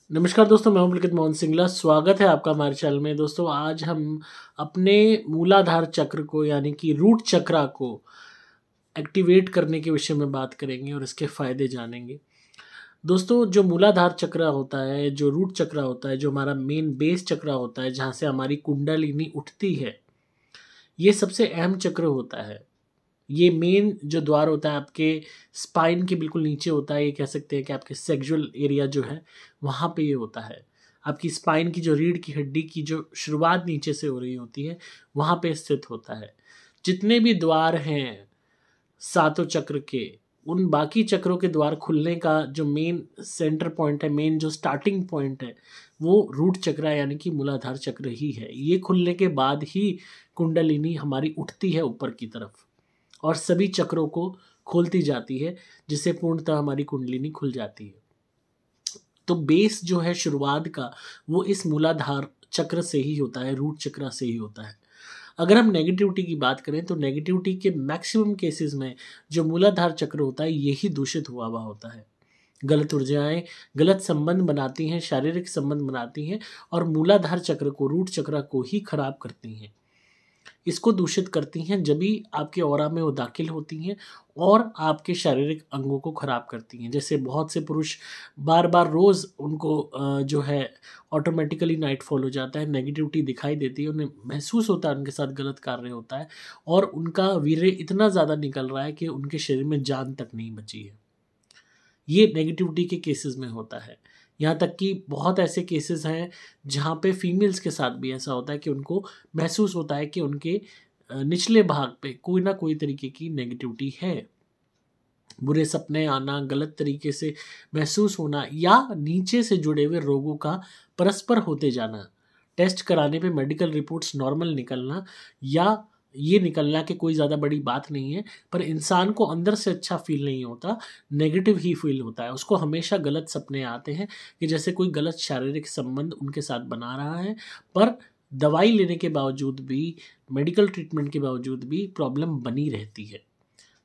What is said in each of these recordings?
नमस्कार दोस्तों, मैं हूं पुलकित मोहन सिंगला। स्वागत है आपका हमारे चैनल में। दोस्तों, आज हम अपने मूलाधार चक्र को यानी कि रूट चक्रा को एक्टिवेट करने के विषय में बात करेंगे और इसके फायदे जानेंगे। दोस्तों, जो मूलाधार चक्र होता है, जो रूट चक्र होता है, जो हमारा मेन बेस चक्र होता है, जहाँ से हमारी कुंडलिनी उठती है, ये सबसे अहम चक्र होता है। ये मेन जो द्वार होता है आपके स्पाइन के बिल्कुल नीचे होता है। ये कह सकते हैं कि आपके सेक्सुअल एरिया जो है वहाँ पे ये होता है। आपकी स्पाइन की जो रीढ़ की हड्डी की जो शुरुआत नीचे से हो रही होती है वहाँ पे स्थित होता है। जितने भी द्वार हैं सातों चक्र के, उन बाकी चक्रों के द्वार खुलने का जो मेन सेंटर पॉइंट है, मेन जो स्टार्टिंग पॉइंट है, वो रूट चक्र यानी कि मूलाधार चक्र ही है। ये खुलने के बाद ही कुंडलिनी हमारी उठती है ऊपर की तरफ और सभी चक्रों को खोलती जाती है, जिससे पूर्णतः हमारी कुंडलिनी खुल जाती है। तो बेस जो है शुरुआत का, वो इस मूलाधार चक्र से ही होता है, रूट चक्र से ही होता है। अगर हम नेगेटिविटी की बात करें तो नेगेटिविटी के मैक्सिमम केसेस में जो मूलाधार चक्र होता है यही दूषित हुआ होता है। गलत ऊर्जाएं गलत संबंध बनाती हैं, शारीरिक संबंध बनाती हैं और मूलाधार चक्र को, रूट चक्र को ही खराब करती हैं। इसको दूषित करती हैं जब भी आपके ऑरा में वो दाखिल होती हैं और आपके शारीरिक अंगों को खराब करती हैं। जैसे बहुत से पुरुष बार बार रोज़ उनको जो है ऑटोमेटिकली नाइटफॉल हो जाता है, नेगेटिविटी दिखाई देती है, उन्हें महसूस होता है उनके साथ गलत कार्य होता है और उनका वीर्य इतना ज़्यादा निकल रहा है कि उनके शरीर में जान तक नहीं बची है। ये नेगेटिविटी के केसेस में होता है। यहाँ तक कि बहुत ऐसे केसेस हैं जहाँ पे फीमेल्स के साथ भी ऐसा होता है कि उनको महसूस होता है कि उनके निचले भाग पे कोई ना कोई तरीके की नेगेटिविटी है। बुरे सपने आना, गलत तरीके से महसूस होना या नीचे से जुड़े हुए रोगों का परस्पर होते जाना, टेस्ट कराने पे मेडिकल रिपोर्ट्स नॉर्मल निकलना या ये निकलना कि कोई ज़्यादा बड़ी बात नहीं है, पर इंसान को अंदर से अच्छा फील नहीं होता, नेगेटिव ही फील होता है। उसको हमेशा गलत सपने आते हैं कि जैसे कोई गलत शारीरिक संबंध उनके साथ बना रहा है, पर दवाई लेने के बावजूद भी, मेडिकल ट्रीटमेंट के बावजूद भी प्रॉब्लम बनी रहती है,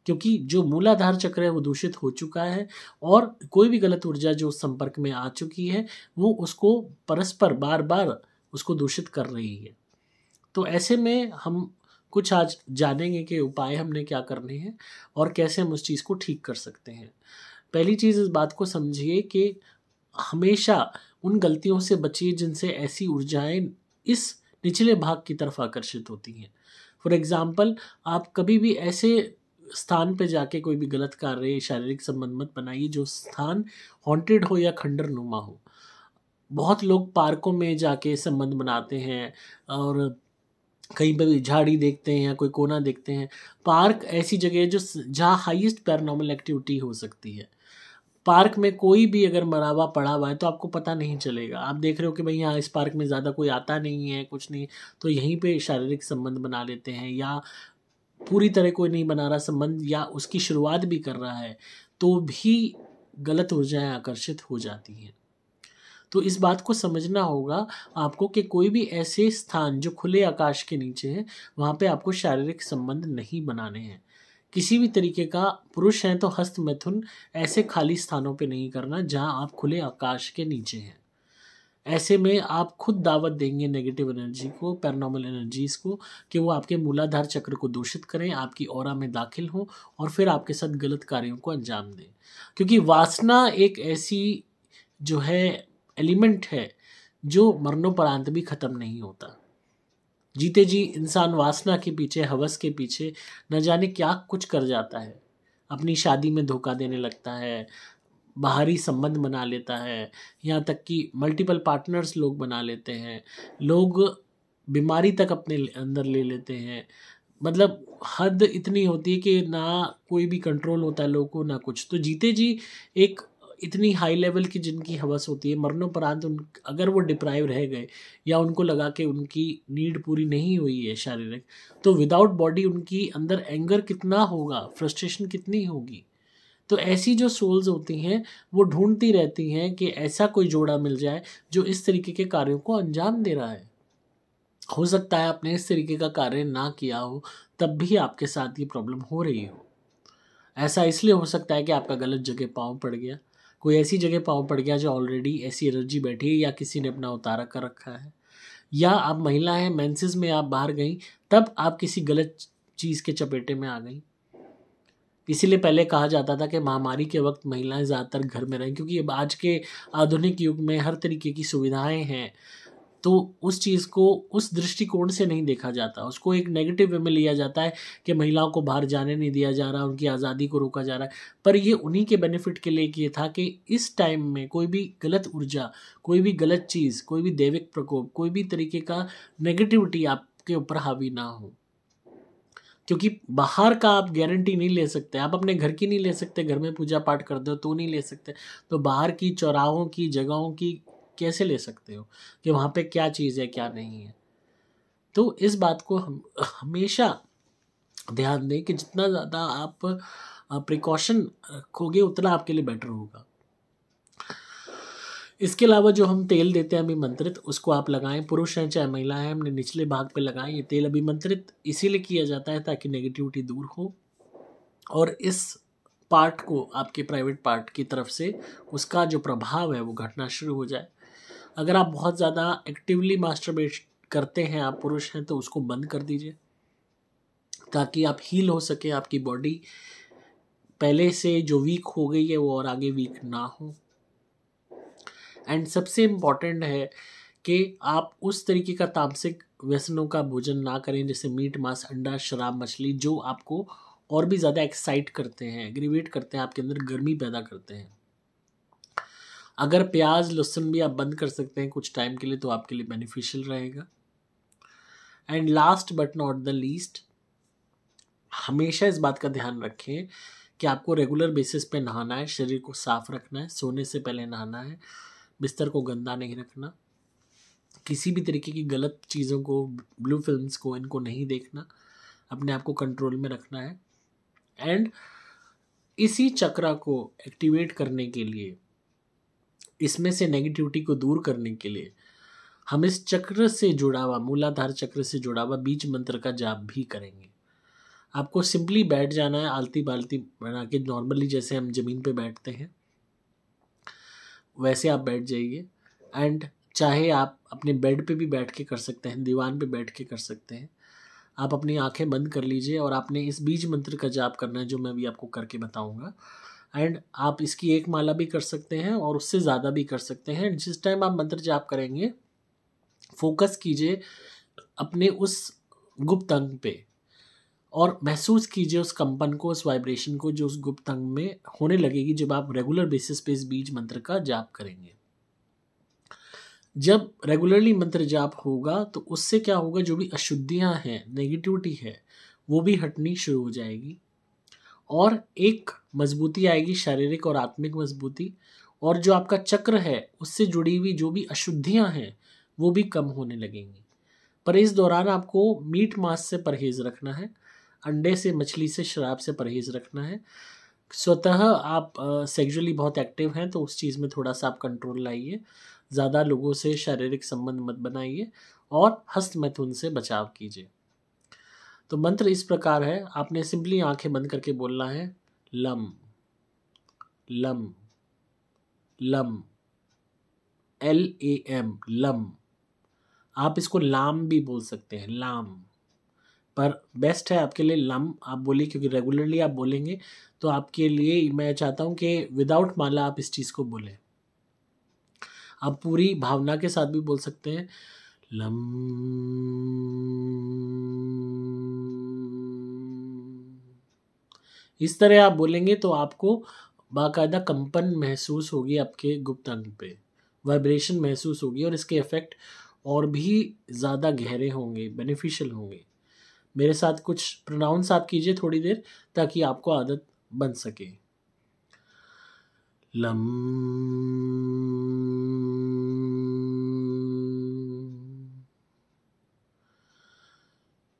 क्योंकि जो मूलाधार चक्र है वो दूषित हो चुका है और कोई भी गलत ऊर्जा जो संपर्क में आ चुकी है वो उसको परस्पर बार बार उसको दूषित कर रही है। तो ऐसे में हम कुछ आज जानेंगे कि उपाय हमने क्या करने हैं और कैसे हम उस चीज़ को ठीक कर सकते हैं। पहली चीज़, इस बात को समझिए कि हमेशा उन गलतियों से बचिए जिनसे ऐसी ऊर्जाएं इस निचले भाग की तरफ आकर्षित होती हैं। फॉर एग्ज़ाम्पल, आप कभी भी ऐसे स्थान पे जाके कोई भी गलत कार्य, शारीरिक संबंध मत बनाइए जो स्थान हॉन्टेड हो या खंडर नुमा हो। बहुत लोग पार्कों में जाके संबंध बनाते हैं और कहीं पे भी झाड़ी देखते हैं या कोई कोना देखते हैं। पार्क ऐसी जगह है जो जहाँ हाईएस्ट पैरानॉर्मल एक्टिविटी हो सकती है। पार्क में कोई भी अगर मरा हुआ पड़ा हुआ है तो आपको पता नहीं चलेगा। आप देख रहे हो कि भाई यहाँ इस पार्क में ज़्यादा कोई आता नहीं है, कुछ नहीं, तो यहीं पे शारीरिक संबंध बना लेते हैं या पूरी तरह कोई नहीं बना रहा संबंध या उसकी शुरुआत भी कर रहा है तो भी गलत ऊर्जाएं आकर्षित हो जाती हैं। तो इस बात को समझना होगा आपको कि कोई भी ऐसे स्थान जो खुले आकाश के नीचे है वहाँ पे आपको शारीरिक संबंध नहीं बनाने हैं। किसी भी तरीके का, पुरुष हैं तो हस्त मैथुन ऐसे खाली स्थानों पे नहीं करना जहाँ आप खुले आकाश के नीचे हैं। ऐसे में आप खुद दावत देंगे नेगेटिव एनर्जी को, पैरानॉर्मल एनर्जीज को, कि वो आपके मूलाधार चक्र को दूषित करें, आपकी ऑरा में दाखिल हों और फिर आपके साथ गलत कार्यों को अंजाम दें। क्योंकि वासना एक ऐसी जो है एलिमेंट है जो मरणोपरांत भी खत्म नहीं होता। जीते जी इंसान वासना के पीछे, हवस के पीछे न जाने क्या कुछ कर जाता है। अपनी शादी में धोखा देने लगता है, बाहरी संबंध बना लेता है, यहाँ तक कि मल्टीपल पार्टनर्स लोग बना लेते हैं, लोग बीमारी तक अपने अंदर ले लेते हैं। मतलब हद इतनी होती है कि ना कोई भी कंट्रोल होता है लोगों को, ना कुछ। तो जीते जी एक इतनी हाई लेवल की जिनकी हवस होती है, मरणोपरांत उन अगर वो डिप्राइव रह गए या उनको लगा कि उनकी नीड पूरी नहीं हुई है शारीरिक, तो विदाउट बॉडी उनकी अंदर एंगर कितना होगा, फ्रस्ट्रेशन कितनी होगी। तो ऐसी जो सोल्स होती हैं वो ढूंढती रहती हैं कि ऐसा कोई जोड़ा मिल जाए जो इस तरीके के कार्यों को अंजाम दे रहा है। हो सकता है आपने इस तरीके का कार्य ना किया हो तब भी आपके साथ ये प्रॉब्लम हो रही हो। ऐसा इसलिए हो सकता है कि आपका गलत जगह पाँव पड़ गया, कोई ऐसी जगह पाँव पड़ गया जो ऑलरेडी ऐसी एनर्जी बैठी है, या किसी ने अपना उतारा कर रखा है, या आप महिला हैं, मेंसेस में आप बाहर गई, तब आप किसी गलत चीज़ के चपेटे में आ गई। इसीलिए पहले कहा जाता था कि महामारी के वक्त महिलाएं ज़्यादातर घर में रहें, क्योंकि अब आज के आधुनिक युग में हर तरीके की सुविधाएं हैं, तो उस चीज़ को उस दृष्टिकोण से नहीं देखा जाता, उसको एक नेगेटिव वे में लिया जाता है कि महिलाओं को बाहर जाने नहीं दिया जा रहा, उनकी आज़ादी को रोका जा रहा है। पर ये उन्हीं के बेनिफिट के लिए किया था कि इस टाइम में कोई भी गलत ऊर्जा, कोई भी गलत चीज़, कोई भी दैविक प्रकोप, कोई भी तरीके का नेगेटिविटी आपके ऊपर हावी ना हो। क्योंकि बाहर का आप गारंटी नहीं ले सकते, आप अपने घर की नहीं ले सकते, घर में पूजा पाठ करते हो तो नहीं ले सकते, तो बाहर की चौराहों की जगहों की कैसे ले सकते हो कि वहाँ पे क्या चीज़ है क्या नहीं है। तो इस बात को हम हमेशा ध्यान दें कि जितना ज़्यादा आप प्रिकॉशन रखोगे उतना आपके लिए बेटर होगा। इसके अलावा जो हम तेल देते हैं अभिमंत्रित, उसको आप लगाएं, पुरुष हैं चाहे महिला है, हमने निचले भाग पे लगाएं। ये तेल अभिमंत्रित इसीलिए किया जाता है ताकि नेगेटिविटी दूर हो, और इस पार्ट को आपके प्राइवेट पार्ट की तरफ से उसका जो प्रभाव है वो घटना शुरू हो जाए। अगर आप बहुत ज़्यादा एक्टिवली मास्टरबेट करते हैं, आप पुरुष हैं, तो उसको बंद कर दीजिए ताकि आप हील हो सके, आपकी बॉडी पहले से जो वीक हो गई है वो और आगे वीक ना हो। एंड सबसे इम्पॉर्टेंट है कि आप उस तरीके का तामसिक व्यसनों का भोजन ना करें जैसे मीट, मांस, अंडा, शराब, मछली, जो आपको और भी ज़्यादा एक्साइट करते हैं, एग्रीवेट करते हैं, आपके अंदर गर्मी पैदा करते हैं। अगर प्याज, लहसुन भी आप बंद कर सकते हैं कुछ टाइम के लिए तो आपके लिए बेनिफिशियल रहेगा। And last but not the least, हमेशा इस बात का ध्यान रखें कि आपको रेगुलर बेसिस पे नहाना है, शरीर को साफ रखना है, सोने से पहले नहाना है, बिस्तर को गंदा नहीं रखना, किसी भी तरीके की गलत चीज़ों को, ब्लू फिल्म्स को, इनको नहीं देखना, अपने आप को कंट्रोल में रखना है। एंड इसी चक्र को एक्टिवेट करने के लिए, इसमें से नेगेटिविटी को दूर करने के लिए हम इस चक्र से जुड़ा हुआ, मूलाधार चक्र से जुड़ा हुआ बीज मंत्र का जाप भी करेंगे। आपको सिंपली बैठ जाना है, आलती बालती बना के, नॉर्मली जैसे हम ज़मीन पे बैठते हैं वैसे आप बैठ जाइए। एंड चाहे आप अपने बेड पे भी बैठ के कर सकते हैं, दीवान पे बैठ के कर सकते हैं। आप अपनी आंखें बंद कर लीजिए और आपने इस बीज मंत्र का जाप करना है जो मैं भी आपको करके बताऊंगा। एंड आप इसकी एक माला भी कर सकते हैं और उससे ज़्यादा भी कर सकते हैं। जिस टाइम आप मंत्र जाप करेंगे फोकस कीजिए अपने उस गुप्त अंग पे और महसूस कीजिए उस कंपन को, उस वाइब्रेशन को जो उस गुप्त अंग में होने लगेगी जब आप रेगुलर बेसिस पे इस बीज मंत्र का जाप करेंगे। जब रेगुलरली मंत्र जाप होगा तो उससे क्या होगा, जो भी अशुद्धियां हैं, नेगेटिविटी है, वो भी हटनी शुरू हो जाएगी और एक मजबूती आएगी, शारीरिक और आत्मिक मजबूती। और जो आपका चक्र है उससे जुड़ी हुई जो भी अशुद्धियां हैं वो भी कम होने लगेंगी। पर इस दौरान आपको मीट, मांस से परहेज रखना है, अंडे से, मछली से, शराब से परहेज रखना है। स्वतः आप सेक्सुअली बहुत एक्टिव हैं तो उस चीज़ में थोड़ा सा आप कंट्रोल लाइए, ज़्यादा लोगों से शारीरिक संबंध मत बनाइए और हस्त मैथुन से बचाव कीजिए। तो मंत्र इस प्रकार है, आपने सिंपली आंखें बंद करके बोलना है lump lump lump, LAM, lump. आप इसको लाम भी बोल सकते हैं, लाम, पर बेस्ट है आपके लिए लम आप बोलिए, क्योंकि रेगुलरली आप बोलेंगे तो आपके लिए मैं चाहता हूं कि विदाउट माला आप इस चीज़ को बोलें। आप पूरी भावना के साथ भी बोल सकते हैं लम। इस तरह आप बोलेंगे तो आपको बाकायदा कंपन महसूस होगी, आपके गुप्त अंग पे वाइब्रेशन महसूस होगी और इसके इफेक्ट और भी ज़्यादा गहरे होंगे, बेनिफिशियल होंगे। मेरे साथ कुछ प्रोनाउंस आप कीजिए थोड़ी देर ताकि आपको आदत बन सके। लम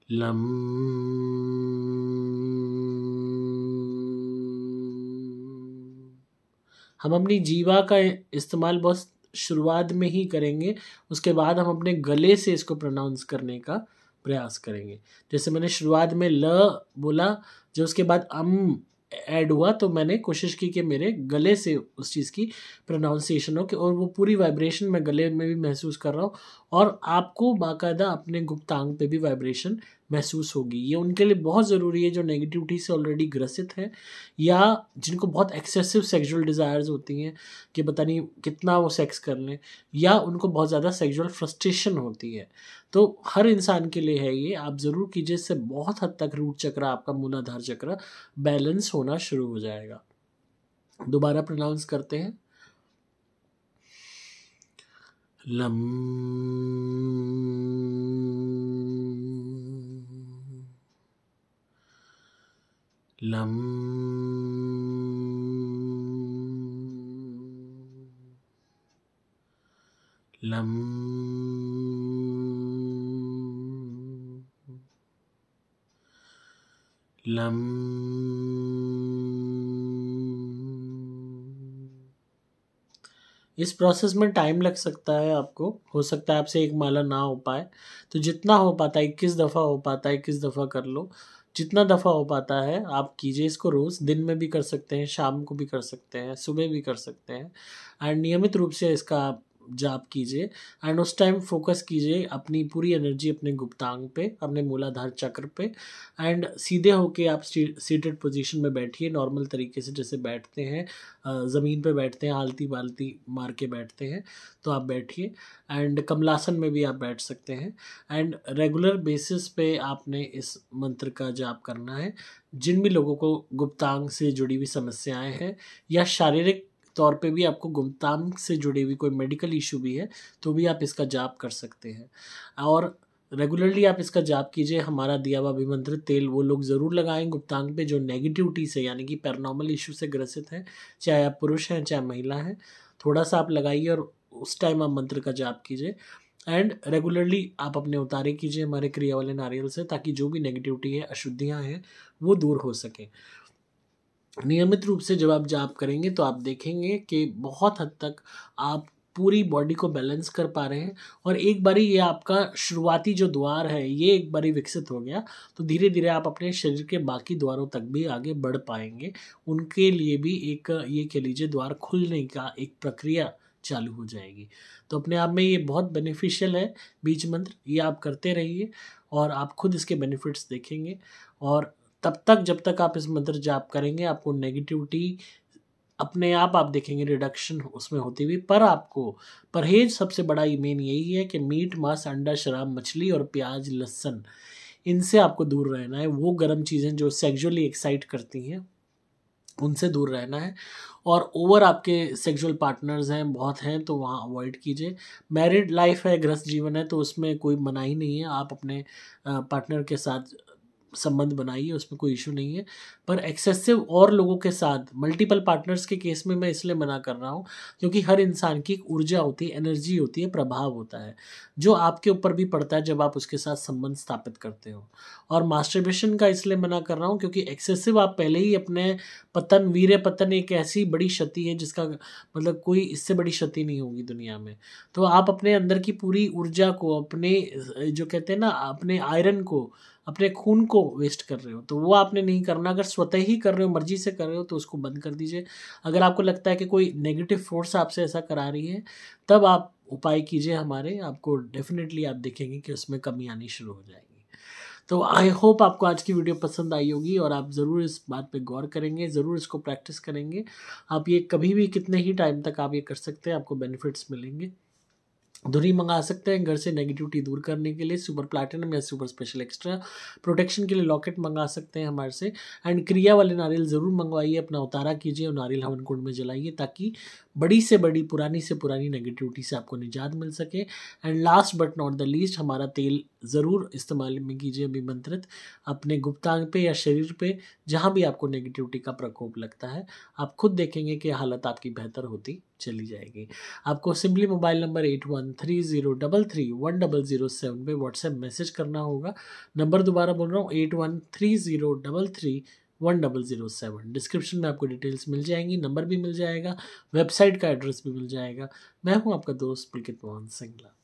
लम हम अपनी जीवा का इस्तेमाल बहुत शुरुआत में ही करेंगे, उसके बाद हम अपने गले से इसको प्रोनाउंस करने का प्रयास करेंगे। जैसे मैंने शुरुआत में ल बोला, जो उसके बाद ऐड हुआ तो मैंने कोशिश की कि मेरे गले से उस चीज़ की प्रोनाउंसिएशन हो कि और वो पूरी वाइब्रेशन मैं गले में भी महसूस कर रहा हूँ और आपको बाकायदा अपने गुप्तांग पे भी वाइब्रेशन महसूस होगी। ये उनके लिए बहुत ज़रूरी है जो नेगेटिविटी से ऑलरेडी ग्रसित हैं या जिनको बहुत एक्सेसिव सेक्सुअल डिज़ायर्स होती हैं कि पता नहीं कितना वो सेक्स कर लें, या उनको बहुत ज़्यादा सेक्सुअल फ्रस्ट्रेशन होती है। तो हर इंसान के लिए है ये, आप ज़रूर कीजिए, इससे बहुत हद तक रूट चक्र, आपका मूलाधार चक्र बैलेंस होना शुरू हो जाएगा। दोबारा प्रोनाउंस करते हैं, लम लम लम लम। इस प्रोसेस में टाइम लग सकता है, आपको हो सकता है आपसे एक माला ना हो पाए, तो जितना हो पाता है 21 दफ़ा हो पाता है 21 दफ़ा कर लो, जितना दफ़ा हो पाता है आप कीजिए इसको। रोज़ दिन में भी कर सकते हैं, शाम को भी कर सकते हैं, सुबह भी कर सकते हैं एंड नियमित रूप से इसका जाप कीजिए एंड उस टाइम फोकस कीजिए अपनी पूरी एनर्जी अपने गुप्तांग पे, अपने मूलाधार चक्र पे एंड सीधे होके आप सीटेड पोजीशन में बैठिए, नॉर्मल तरीके से जैसे बैठते हैं, ज़मीन पे बैठते हैं, आलती बालती मार के बैठते हैं, तो आप बैठिए एंड कमलासन में भी आप बैठ सकते हैं एंड रेगुलर बेसिस पे आपने इस मंत्र का जाप करना है। जिन भी लोगों को गुप्तांग से जुड़ी हुई समस्याएं हैं या शारीरिक तौर पे भी आपको गुप्तांग से जुड़ी हुई कोई मेडिकल इशू भी है, तो भी आप इसका जाप कर सकते हैं और रेगुलरली आप इसका जाप कीजिए। हमारा दिया हुआ अभिमंत्रित तेल वो लोग ज़रूर लगाएं गुप्तांग पे जो नेगेटिविटी से यानी कि पैरानॉर्मल इशू से ग्रसित हैं, चाहे आप पुरुष हैं चाहे महिला हैं, थोड़ा सा आप लगाइए और उस टाइम आप मंत्र का जाप कीजिए एंड रेगुलरली आप अपने उतारे कीजिए हमारे क्रिया वाले नारियल से, ताकि जो भी नेगेटिविटी है, अशुद्धियाँ हैं, वो दूर हो सकें। नियमित रूप से जब आप जाप करेंगे तो आप देखेंगे कि बहुत हद तक आप पूरी बॉडी को बैलेंस कर पा रहे हैं और एक बारी ये आपका शुरुआती जो द्वार है ये एक बारी विकसित हो गया तो धीरे धीरे आप अपने शरीर के बाकी द्वारों तक भी आगे बढ़ पाएंगे। उनके लिए भी एक ये कह लीजिए द्वार खुलने का एक प्रक्रिया चालू हो जाएगी। तो अपने आप में ये बहुत बेनिफिशियल है बीज मंत्र, ये आप करते रहिए और आप खुद इसके बेनिफिट्स देखेंगे। और तब तक जब तक आप इस मंत्र जाप करेंगे आपको नेगेटिविटी अपने आप देखेंगे रिडक्शन उसमें होती हुई। पर आपको परहेज सबसे बड़ा मेन यही है कि मीट मांस अंडा शराब मछली और प्याज लहसुन इनसे आपको दूर रहना है। वो गर्म चीज़ें जो सेक्सुअली एक्साइट करती हैं उनसे दूर रहना है और ओवर आपके सेक्सुअल पार्टनर्स हैं बहुत हैं तो वहाँ अवॉइड कीजिए। मैरिड लाइफ है, गृहस्थ जीवन है, तो उसमें कोई मनाही नहीं है, आप अपने पार्टनर के साथ संबंध बनाइए, उसमें कोई इशू नहीं है। पर एक्सेसिव और लोगों के साथ मल्टीपल पार्टनर्स के केस में मैं इसलिए मना कर रहा हूँ क्योंकि हर इंसान की एक ऊर्जा होती है, एनर्जी होती है, प्रभाव होता है जो आपके ऊपर भी पड़ता है जब आप उसके साथ संबंध स्थापित करते हो। और मास्टरबेशन का इसलिए मना कर रहा हूँ क्योंकि एक्सेसिव आप पहले ही अपने पतन, वीर्य पतन एक ऐसी बड़ी क्षति है जिसका मतलब कोई इससे बड़ी क्षति नहीं होगी दुनिया में। तो आप अपने अंदर की पूरी ऊर्जा को, अपने जो कहते हैं ना, अपने आयरन को, अपने खून को वेस्ट कर रहे हो, तो वो आपने नहीं करना। अगर स्वतः ही कर रहे हो, मर्जी से कर रहे हो, तो उसको बंद कर दीजिए। अगर आपको लगता है कि कोई नेगेटिव फोर्स आपसे ऐसा करा रही है तब आप उपाय कीजिए हमारे, आपको डेफिनेटली आप देखेंगे कि उसमें कमी आनी शुरू हो जाएगी। तो आई होप आपको आज की वीडियो पसंद आई होगी और आप ज़रूर इस बात पे गौर करेंगे, ज़रूर इसको प्रैक्टिस करेंगे। आप ये कभी भी कितने ही टाइम तक आप ये कर सकते हैं, आपको बेनिफिट्स मिलेंगे। धुनी मंगा सकते हैं घर से नेगेटिविटी दूर करने के लिए, सुपर प्लैटिनम या सुपर स्पेशल एक्स्ट्रा प्रोटेक्शन के लिए लॉकेट मंगा सकते हैं हमारे से। एंड क्रिया वाले नारियल ज़रूर मंगवाइए, अपना उतारा कीजिए और नारियल हवन कुंड में जलाइए ताकि बड़ी से बड़ी, पुरानी से पुरानी नेगेटिविटी से आपको निजात मिल सके। And last but not the least, हमारा तेल ज़रूर इस्तेमाल में कीजिए अभिमंत्रित अपने गुप्तांग पे या शरीर पे जहाँ भी आपको नेगेटिविटी का प्रकोप लगता है। आप खुद देखेंगे कि हालत आपकी बेहतर होती चली जाएगी। आपको सिंपली मोबाइल नंबर 8130331007 पे व्हाट्सएप मैसेज करना होगा। नंबर दोबारा बोल रहा हूँ 8130331007। डिस्क्रिप्शन में आपको डिटेल्स मिल जाएंगी, नंबर भी मिल जाएगा, वेबसाइट का एड्रेस भी मिल जाएगा। मैं हूँ आपका दोस्त पुलकित मोहन सिंगला।